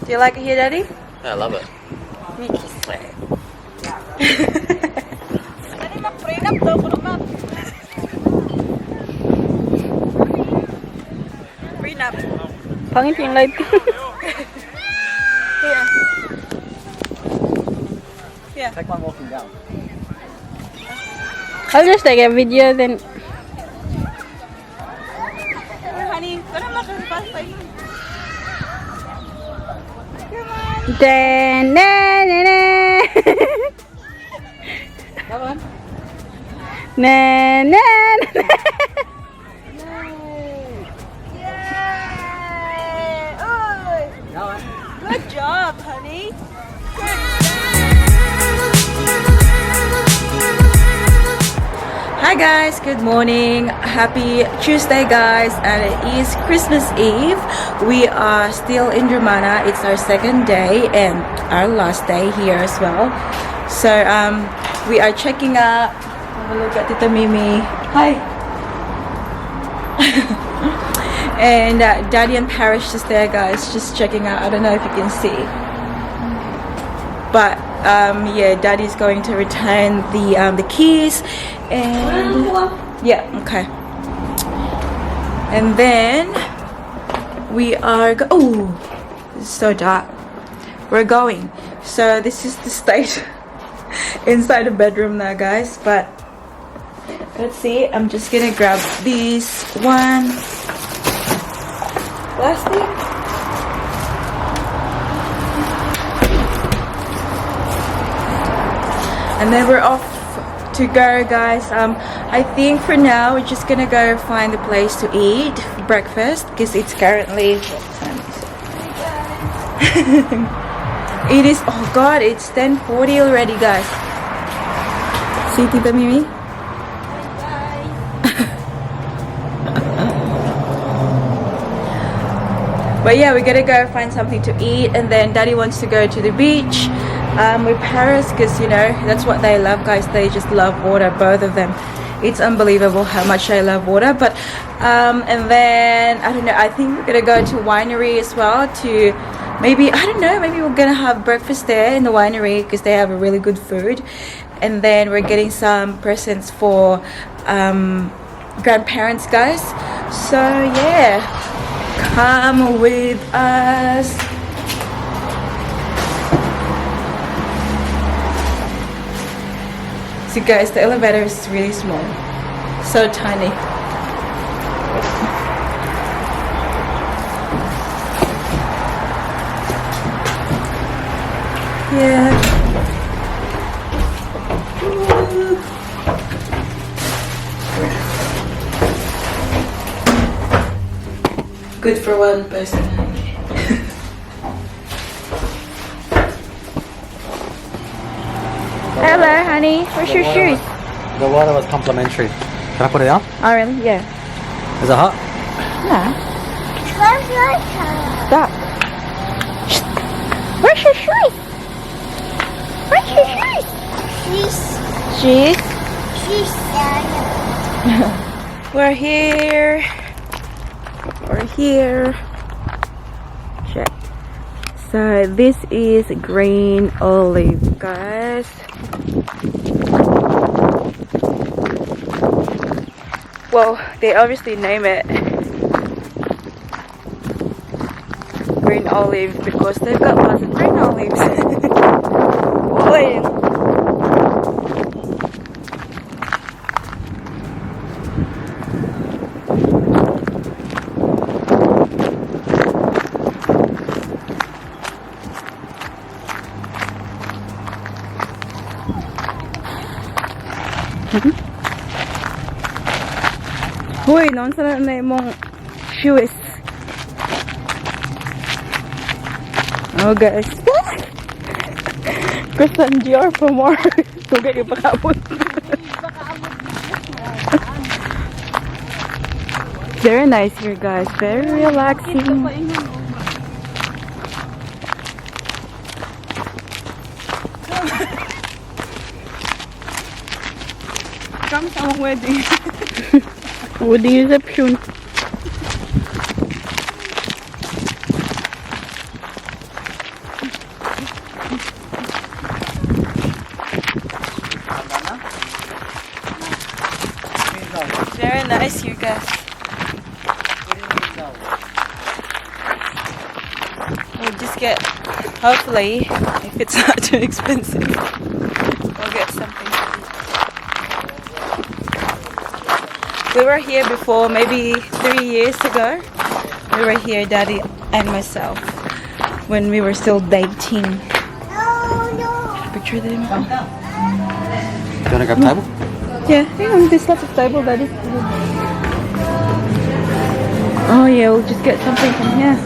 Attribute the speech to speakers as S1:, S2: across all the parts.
S1: Do you like it here, Daddy?
S2: Yeah, I love it.
S1: Me kiss it. Prenup. Pangit yung light. Here. Yeah.
S2: Take one walking down.
S1: I'll just take a video then. Honey, then
S2: Come on.
S1: na na na.
S2: Go on.
S1: Good job, honey. Hi guys, good morning. Happy Tuesday guys, and it is Christmas Eve. We are still in Romana. It's our second day and our last day here as well. So we are checking out. Have a look at Tita Mimi. Hi. And Daddy and Parish just there guys, just checking out. I don't know if you can see, but yeah, Daddy's going to return the keys, and yeah, okay. And then we are oh, it's so dark. We're going. So this is the state inside the bedroom now, guys. But let's see. I'm just gonna grab this one plastic. And then we're off to go, guys. I think for now we're just gonna go find a place to eat for breakfast because it's currently what time is it? It is, oh god, it's 10:40 already, guys. See Tita Mimi? But yeah, we're gonna go find something to eat, and then Daddy wants to go to the beach with Paris because, you know, that's what they love, guys. They just love water, both of them. It's unbelievable how much they love water. But and then I don't know, I think we're gonna go to Winery as well to maybe, I don't know, maybe we're gonna have breakfast there in the Winery because they have a really good food. And then we're getting some presents for grandparents, guys. So yeah, come with us. So guys, the elevator is really small, so tiny. Yeah. Good for one person. Hello, honey. Where's your shoes?
S2: The water was complimentary. Can I put it down?
S1: Oh, really? Yeah.
S2: Is it hot?
S1: No. Stop. Where's your shoes? Where's your shoes? Shoes? We're here. We're here. Check. So this is green olive, guys. Well, they obviously name it green olive because they've got lots of green olives. Boy. Uy, non sa na imong shoes. Oh guys. Christian Dior for more. Tugay yung pakabot. Very nice here, guys. Very relaxing. Come sa among wedding. Wedding reception. nice here, guys. We'll just get, hopefully, if it's not too expensive, we'll get something to eat. We were here before, maybe 3 years ago. We were here, Daddy and myself, when we were still dating. Picture them.
S2: You wanna grab table?
S1: Yeah, hang on, there's lots of table, Daddy. Oh yeah, we'll just get something from here.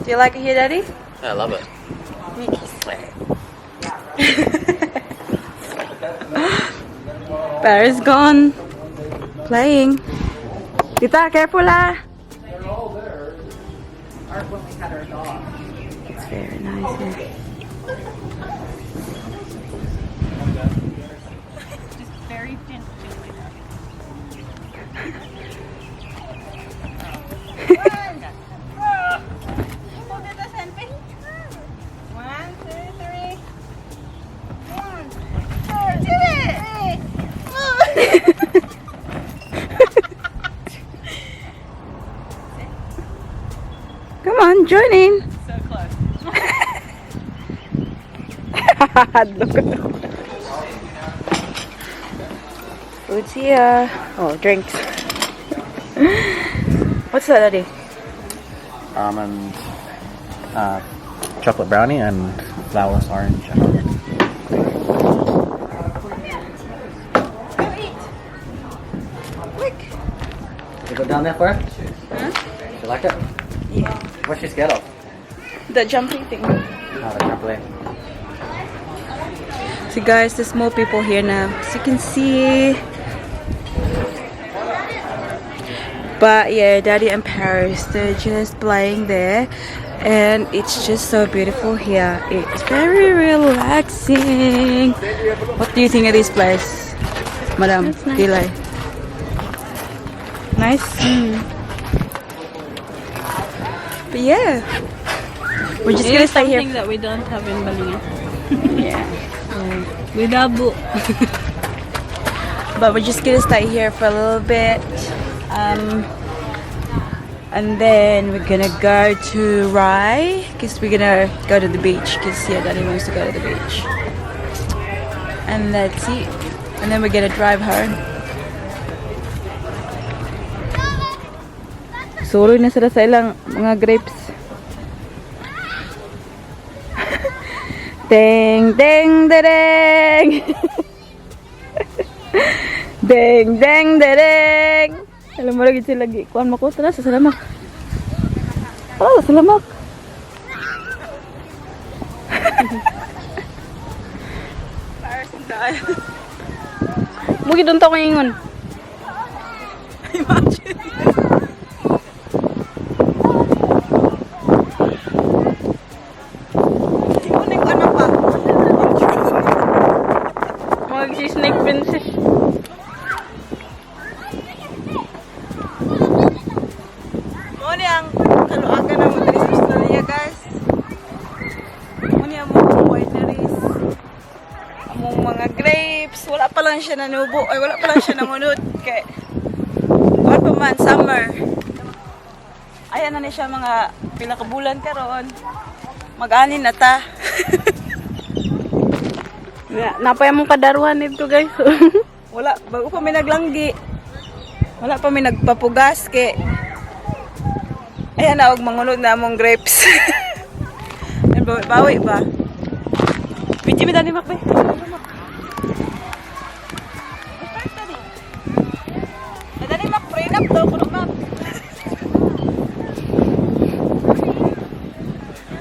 S1: Do you like it here, Daddy?
S2: Yeah, I love it.
S1: Paris gone. Playing. Tita, careful ah. It's very nice here. Just very gently. Come on, join in. So close. Look at them. Food's here. Oh, drinks. What's that, Daddy?
S2: Almond, chocolate brownie and flawless orange.
S1: Quick.
S2: You go down there for it?
S1: Huh?
S2: You like it?
S1: Yeah.
S2: What's she scared of?
S1: The jumping thing.
S2: Oh, the trampoline.
S1: So guys, there's more people here now, as you can see. But yeah, Daddy and Paris, they're just playing there, and it's just so beautiful here. It's very relaxing. What do you think of this place, Madam Gilay? Nice. But yeah, we're just gonna stay here.
S3: Something that we don't have in Bali.
S1: Yeah.
S3: With Abu.
S1: But we're just gonna stay here for a little bit, and then we're gonna go to Rai, because we're gonna go to the beach, because yeah, Daddy wants to go to the beach, and that's it. And then we're gonna drive home. Solo na sila sa ilang mga grapes. Ding ding ding. Ding ding ding. Alam mo lagi sila lagi. Kuan mo ko tara sa salamak. Tara sa salamak.
S3: Mungkin doon ko ingon.
S1: Imagine.
S3: Mag-snake princess.
S1: Muna ang kaluagan ng mga sa Australia, guys. Muna ang mga wineries. Among mga grapes. Wala pa lang siya nanubo. Ay, wala pa lang siya nangunod. Kaya, wala pa man, summer. Ayan na siya mga pila ka bulan karon. Mag-anin na ta.
S3: Napay mong kadaruhan nito, guys.
S1: Wala, bago pa may naglanggi. Wala pa may nagpapugas kay ayan na og mangunod na among grapes. Bawi ba? Piti mi dani makbe. Dani mak prenup daw kuno mak.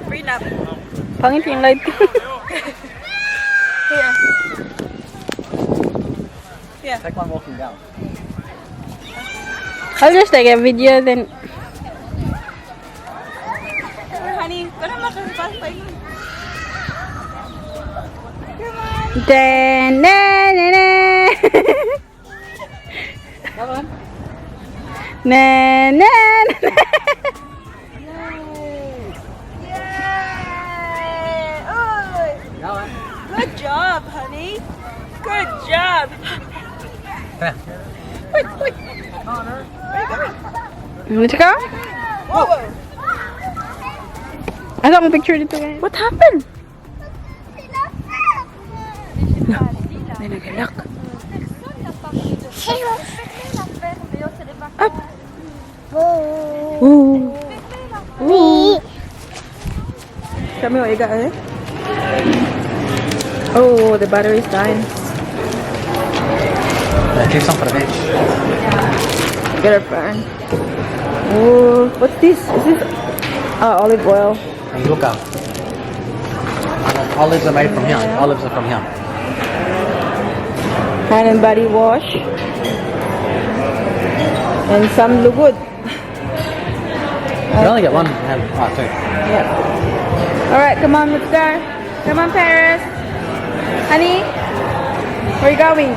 S1: Prenup.
S3: Pangit yung light.
S1: Here. Yeah.
S2: Take one walking down.
S3: I'll just take a video then.
S1: Honey, kana makapas pa yun.
S3: Then,
S2: Come on.
S3: Na na.
S2: Going.
S1: Good job, honey. Good job.
S2: Come here.
S3: Let's go.
S1: Whoa.
S3: I got my picture dito guys.
S1: What happened? May nagalak. Up. Ooh. Ooh. Kami o iga eh. Oh, the battery's dying.
S2: Take some for the beach.
S1: Get a fan. Oh, what's this? Is this olive oil?
S2: And look up. Olives are made from here. Olives are from here.
S1: Hand and body wash. And some look good.
S2: You only get one hand. Oh, two.
S1: Yeah. Alright, come on, let's go. Come on, Paris. Honey, where are you going?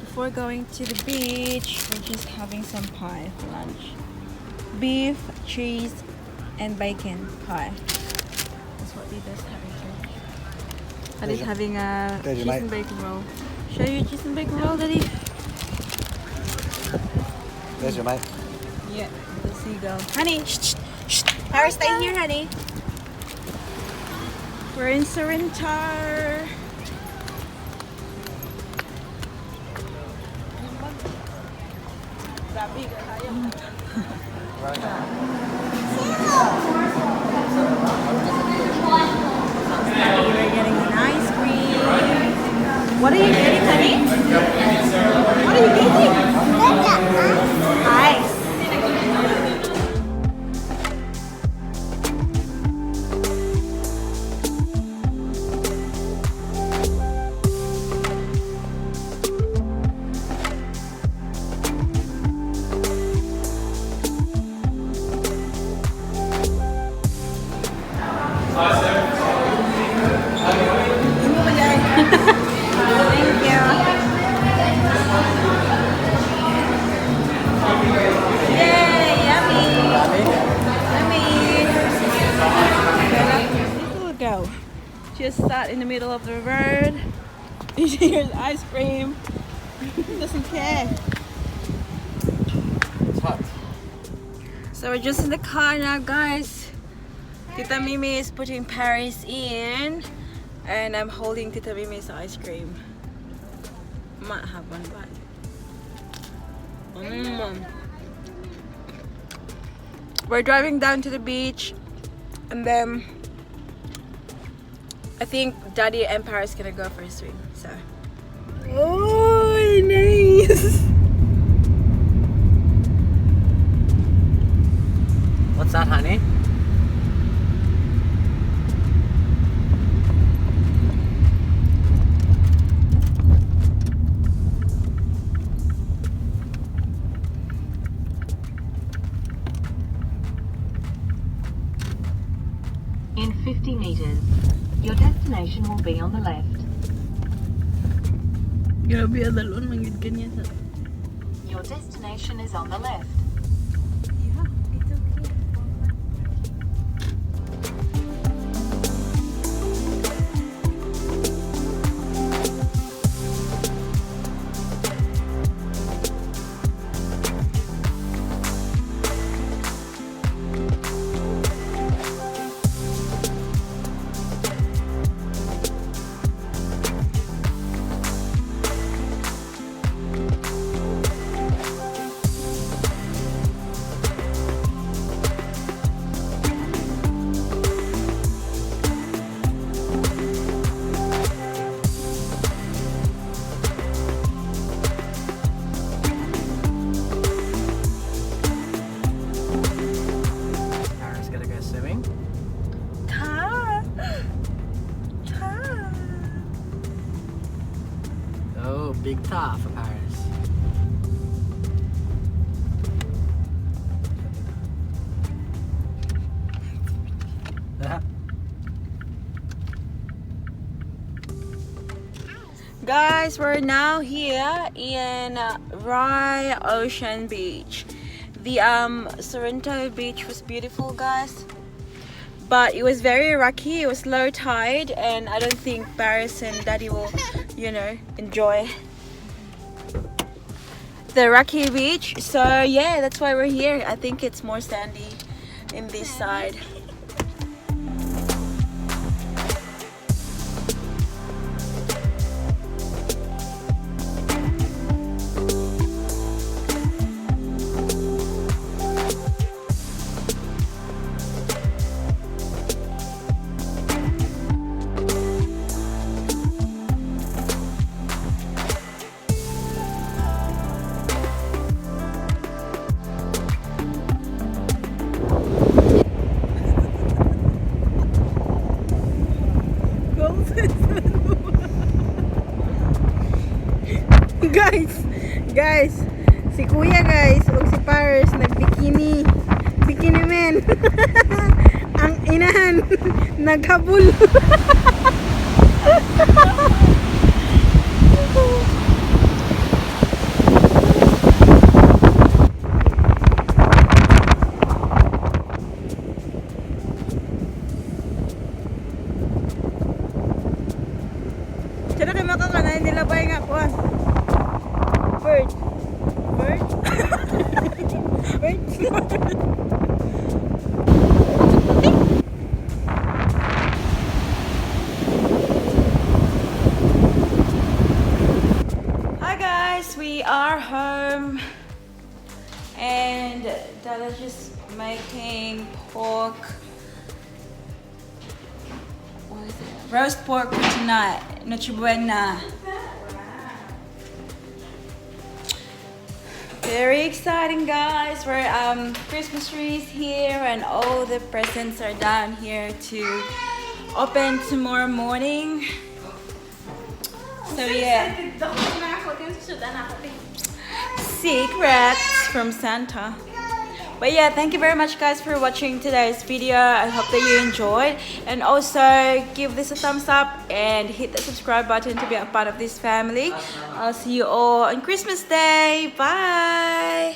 S1: Before going to the beach, we're just having some pie for lunch. Beef, cheese, and bacon pie. That's what Dita's having here. Daddy's having a
S2: There's
S1: cheese
S2: your
S1: and bacon roll. Show you cheese and bacon roll, Daddy?
S2: There's your mate.
S1: Yeah, the seagull. Honey, shh, shh, shh. Paris, stay here, honey. We're in Sorrento. We're getting an ice cream. What are you getting, honey? What are you getting? Ice. Just sat in the middle of the road, eating his ice cream. Doesn't care.
S2: It's hot.
S1: So we're just in the car now, guys. Tita Mimi is putting Paris in, and I'm holding Tita Mimi's ice cream. Might have one, but we're driving down to the beach, and then I think Daddy and Paris gonna go for a swim. So. Oh, nice.
S2: What's that, honey?
S4: In 50 meters, your destination will be on the left.
S3: Grabe, adalon manggid kanya sa.
S4: Your destination is on the left.
S1: Yeah, it's okay.
S2: Big tar for Paris.
S1: Guys, we're now here in Rye Ocean Beach. The Sorrento beach was beautiful, guys, but it was very rocky. It was low tide, and I don't think Paris and Daddy will, you know, enjoy the rocky beach. So yeah, that's why we're here. I think it's more sandy in this side.
S3: Guys, si Kuya guys, ug si Paris nagbikini. Bikini men. Ang inahan naghabol.
S1: Sana kayo makakanain nila ba nga kuan? Bird. Bird? Bird? Hi guys, we are home and Dada's just making pork. What is it? Roast pork for tonight. Noche buena. Very exciting, guys. We're Christmas trees here and all the presents are down here to open tomorrow morning. So yeah, secrets from Santa. But yeah, thank you very much guys for watching today's video. I hope that you enjoyed, and also give this a thumbs up and hit the subscribe button to be a part of this family. I'll see you all on Christmas Day. Bye.